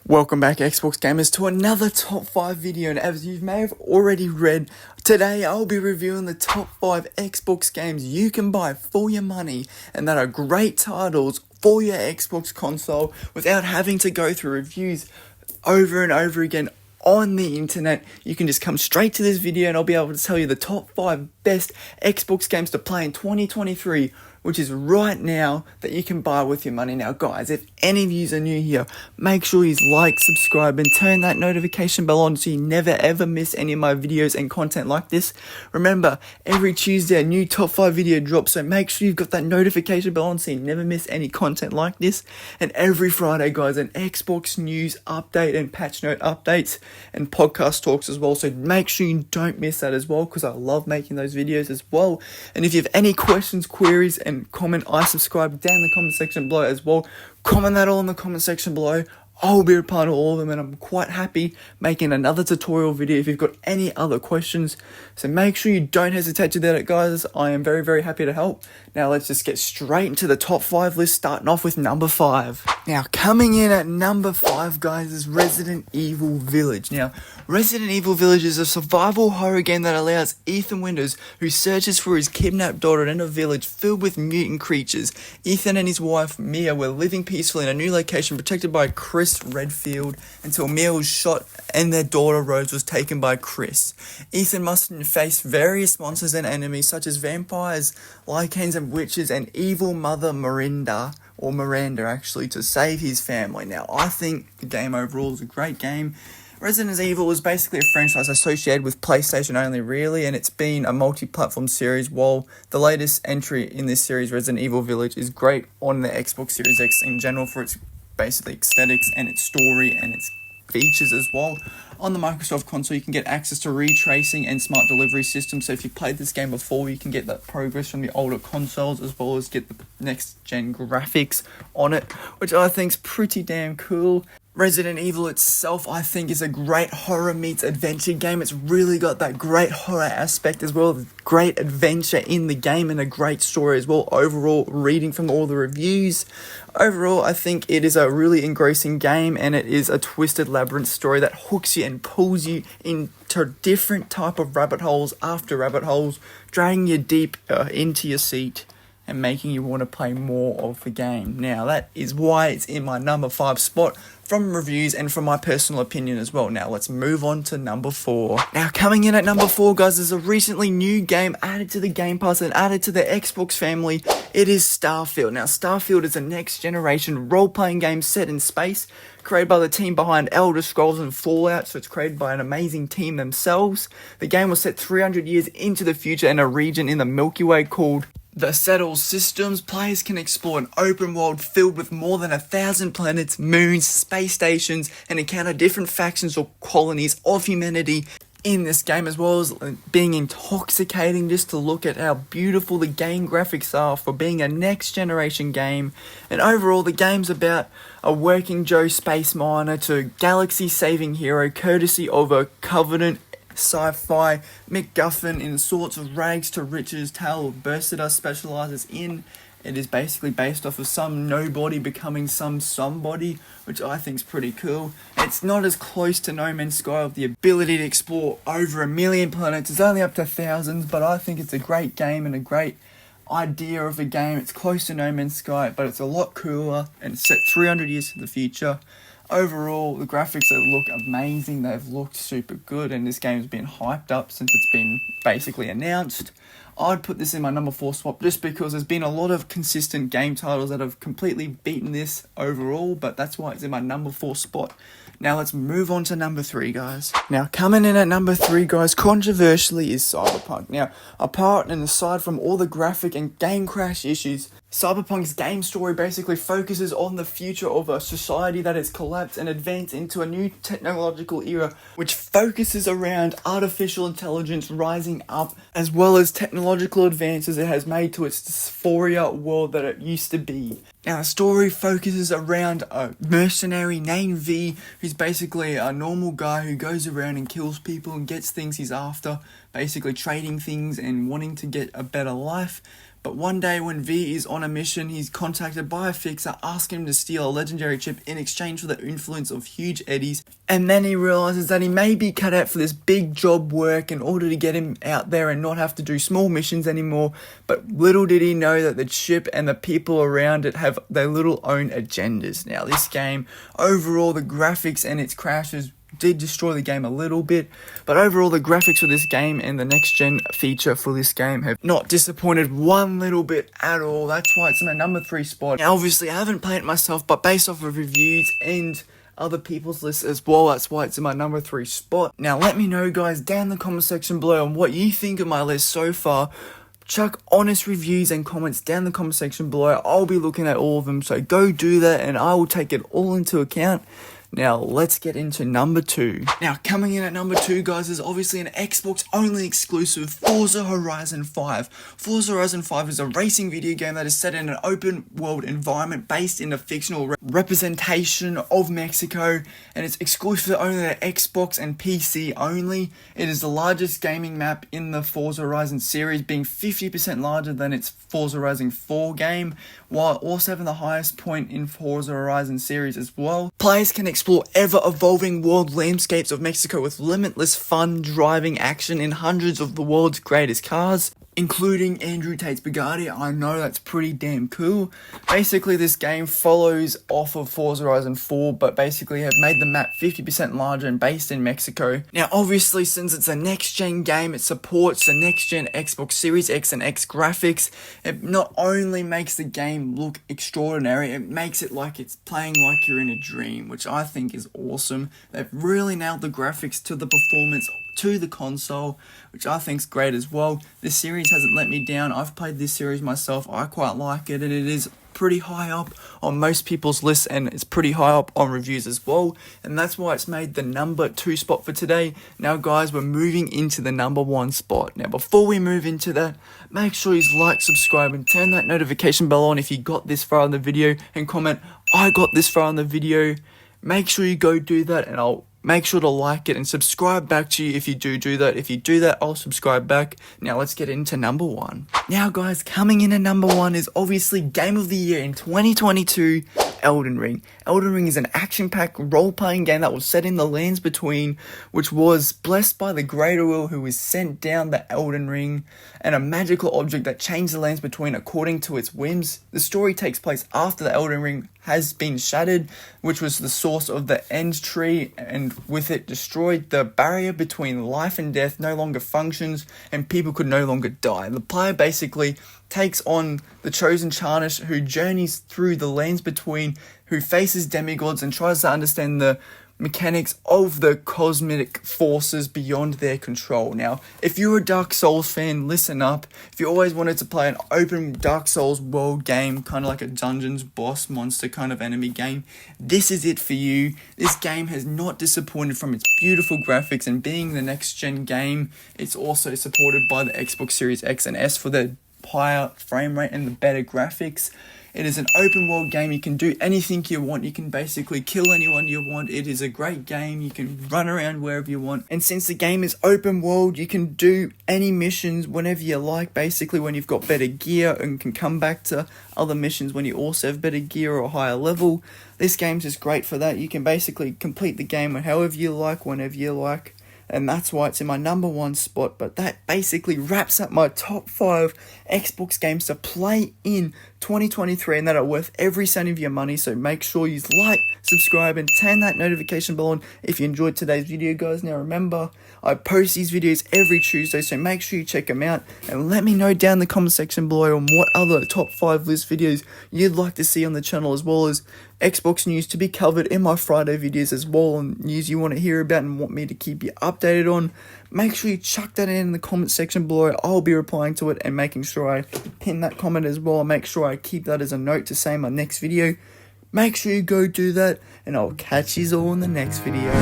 Welcome back, Xbox gamers, to another top 5 video, and as you may have already read, today I'll be reviewing the top 5 Xbox games you can buy for your money and that are great titles for your Xbox console without having to go through reviews over and over again on the internet. You can just come straight to this video and I'll be able to tell you the top 5 best Xbox games to play in 2023, which is right now, that you can buy with your money. Now guys, if any of you are new here, make sure you like, subscribe and turn that notification bell on so you never ever miss any of my videos and content like this. Remember, every Tuesday a new top 5 video drops, so make sure you've got that notification bell on so you never miss any content like this. And every Friday guys, an Xbox news update and patch note updates and podcast talks as well, so make sure you don't miss that as well, because I love making those videos as well. And if you have any questions, queries and comment, I subscribe down in the comment section below as well. Comment that all in the comment section below. I'll be a part of all of them, and I'm quite happy making another tutorial video if you've got any other questions. So make sure you don't hesitate to do that, guys. I am very, very happy to help. Now let's just get straight into the top 5 list, starting off with number 5. Now coming in at number 5, guys, is Resident Evil Village. Now, Resident Evil Village is a survival horror game that allows Ethan Winters, who searches for his kidnapped daughter in a village filled with mutant creatures. Ethan and his wife Mia were living peacefully in a new location protected by Chris Redfield until Mia was shot and their daughter Rose was taken by Chris. Ethan must face various monsters and enemies such as vampires, lycans and witches, and evil mother Miranda actually, to save his family. Now I think the game overall is a great game. Resident Evil is basically a franchise associated with PlayStation only, really, and it's been a multi-platform series, while the latest entry in this series, Resident Evil Village, is great on the Xbox Series X in general for its basically aesthetics and its story and its features as well. On the Microsoft console, you can get access to ray tracing and smart delivery systems, so if you played this game before, you can get that progress from the older consoles as well as get the next gen graphics on it, which I think is pretty damn cool. Resident Evil itself, I think, is a great horror meets adventure game. It's really got that great horror aspect as well, great adventure in the game and a great story as well. Overall, reading from all the reviews, overall I think it is a really engrossing game, and it is a twisted labyrinth story that hooks you and pulls you into different type of rabbit holes after rabbit holes, dragging you deep into your seat and making you want to play more of the game. Now that is why it's in my number 5 spot from reviews and from my personal opinion as well. Now let's move on to number 4. Now coming in at number 4, guys, is a recently new game added to the Game Pass and added to the Xbox family. It is Starfield. Now Starfield is a next generation role-playing game set in space, created by the team behind Elder Scrolls and Fallout, so it's created by an amazing team themselves. The game was set 300 years into the future in a region in the Milky Way called the Settled Systems. Players can explore an open world filled with more than 1,000 planets, moons, space stations, and encounter different factions or colonies of humanity in this game, as well as being intoxicating just to look at how beautiful the game graphics are for being a next generation game. And overall, the game's about a working Joe space miner to galaxy saving hero, courtesy of a Covenant sci-fi MacGuffin in sorts of rags to riches tale Berserker specializes in. It is basically based off of some nobody becoming some somebody, which I think is pretty cool. It's not as close to No Man's Sky with the ability to explore over 1 million planets. It's only up to thousands, but I think it's a great game and a great idea of a game. It's close to No Man's Sky, but it's a lot cooler and it's set 300 years to the future. Overall, the graphics look amazing. They've looked super good, and this game's been hyped up since it's been basically announced. I'd put this in my number 4 spot just because there's been a lot of consistent game titles that have completely beaten this overall, but that's why it's in my number 4 spot. Now let's move on to number 3, guys. Now coming in at number 3, guys, controversially, is Cyberpunk. Now, apart and aside from all the graphic and game crash issues, Cyberpunk's game story basically focuses on the future of a society that has collapsed and advanced into a new technological era, which focuses around artificial intelligence rising up, as well as technological advances it has made to its dysphoria world that it used to be. Now, the story focuses around a mercenary named V, who's basically a normal guy who goes around and kills people and gets things he's after, basically trading things and wanting to get a better life. But one day when V is on a mission, he's contacted by a fixer asking him to steal a legendary chip in exchange for the influence of huge eddies. And then he realizes that he may be cut out for this big job work in order to get him out there and not have to do small missions anymore. But little did he know that the chip and the people around it have their little own agendas. Now this game, overall the graphics and its crashes did destroy the game a little bit, but overall the graphics for this game and the next gen feature for this game have not disappointed one little bit at all. That's why it's in my number 3 spot. Now obviously I haven't played it myself, but based off of reviews and other people's lists as well, that's why it's in my number 3 spot. Now let me know guys down in the comment section below on what you think of my list so far. Chuck honest reviews and comments down in the comment section below. I'll be looking at all of them, so go do that and I will take it all into account. Now, let's get into number 2. Now, coming in at number 2, guys, is obviously an Xbox-only exclusive, Forza Horizon 5. Forza Horizon 5 is a racing video game that is set in an open-world environment based in a fictional representation of Mexico, and it's exclusive only to Xbox and PC only. It is the largest gaming map in the Forza Horizon series, being 50% larger than its Forza Horizon 4 game, while also having the highest point in Forza Horizon series as well. Players can explore ever-evolving world landscapes of Mexico with limitless fun driving action in hundreds of the world's greatest cars, including Andrew Tate's Bugatti. I know that's pretty damn cool. Basically, this game follows off of Forza Horizon 4, but basically have made the map 50% larger and based in Mexico. Now, obviously, since it's a next-gen game, it supports the next-gen Xbox Series X and X graphics. It not only makes the game look extraordinary, it makes it like it's playing like you're in a dream, which I think is awesome. They've really nailed the graphics to the performance to the console, which I think is great as well. This series hasn't let me down. I've played this series myself. I quite like it, and it is pretty high up on most people's lists, and it's pretty high up on reviews as well, and that's why it's made the number 2 spot for today. Now guys, we're moving into the number 1 spot. Now before we move into that, make sure you like, subscribe, and turn that notification bell on if you got this far in the video, and comment, I got this far in the video. Make sure you go do that, and I'll make sure to like it and subscribe back to you if you do that. If you do that, I'll subscribe back. Now let's get into number 1. Now guys, coming in at number 1 is obviously Game of the Year in 2022, Elden Ring. Elden Ring is an action-packed role-playing game that was set in the lands between, which was blessed by the Greater Will, who was sent down the Elden Ring, and a magical object that changed the lands between according to its whims. The story takes place after the Elden Ring has been shattered, which was the source of the End Tree, and with it destroyed, the barrier between life and death no longer functions, and people could no longer die. The player basically takes on the chosen Charnish, who journeys through the lands between, who faces demigods and tries to understand the mechanics of the cosmic forces beyond their control. Now, if you're a Dark Souls fan, listen up. If you always wanted to play an open Dark Souls world game, kind of like a dungeons boss monster kind of enemy game, this is it for you. This game has not disappointed from its beautiful graphics, and being the next gen game, it's also supported by the Xbox Series X and S for the higher frame rate and the better graphics. It is an open world game. You can do anything you want. You can basically kill anyone you want. It is a great game. You can run around wherever you want. And since the game is open world, you can do any missions whenever you like, basically when you've got better gear, and can come back to other missions when you also have better gear or a higher level. This game's just great for that. You can basically complete the game however you like, whenever you like. And that's why it's in my number 1 spot. But that basically wraps up my top 5 Xbox games to play in 2023 and that are worth every cent of your money. So make sure you like, subscribe, and turn that notification bell on if you enjoyed today's video, guys. Now remember, I post these videos every Tuesday, so make sure you check them out, and let me know down in the comment section below on what other top 5 list videos you'd like to see on the channel, as well as Xbox news to be covered in my Friday videos as well, and news you want to hear about and want me to keep you updated on. Make sure you chuck that in the comment section below. I'll be replying to it and making sure I pin that comment as well. Make sure I keep that as a note to say in my next video. Make sure you go do that, and I'll catch you all in the next video.